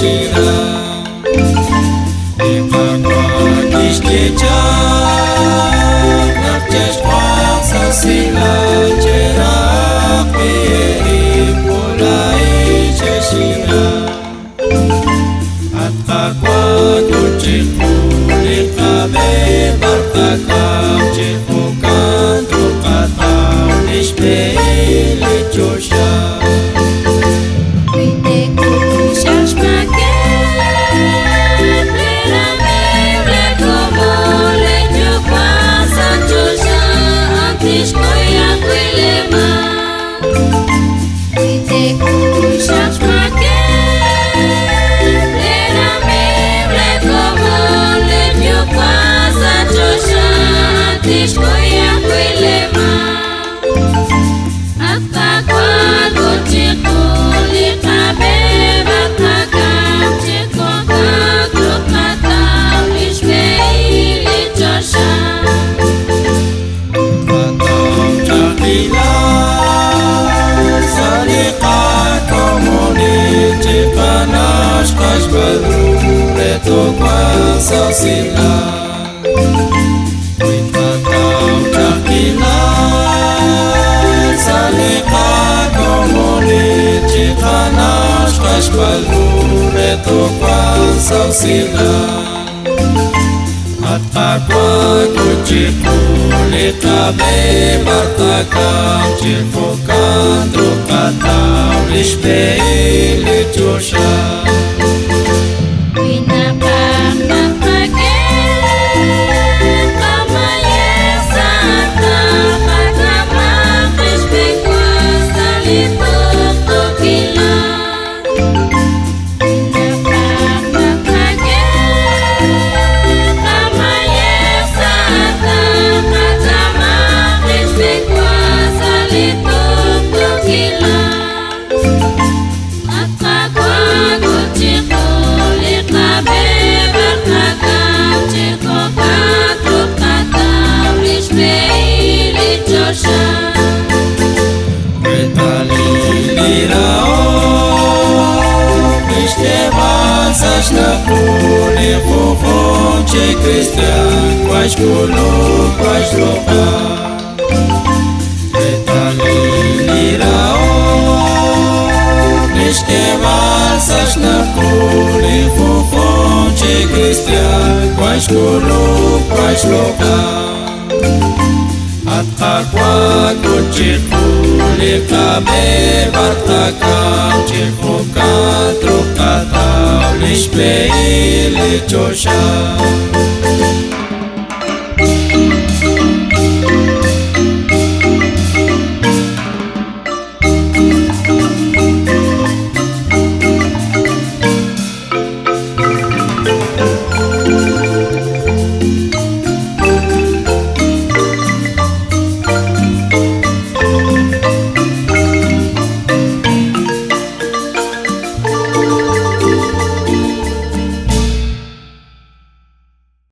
sira Ipagwag iskejak Nakjes kuasa sila Cerak pieri mulai sesira At kagwag uciku Likabe bartakam Cipukan tukatau Nishpeli Joshua Reto kuasa sila Kita kau cakilan Salika komuni Cikanas kasbalu Reto kuasa sila At kakwa kuciku Likabe bartakam Cipukan tukatau Lishpei litosha Napune fofon ce Cristian Quais colo, quais loca Retalili rao Niște valsas napune fofon ce Cristian Quais colo, quais loca At kakwa kuciku Likabe bartakam Cipukan trukatau Lishpei litosha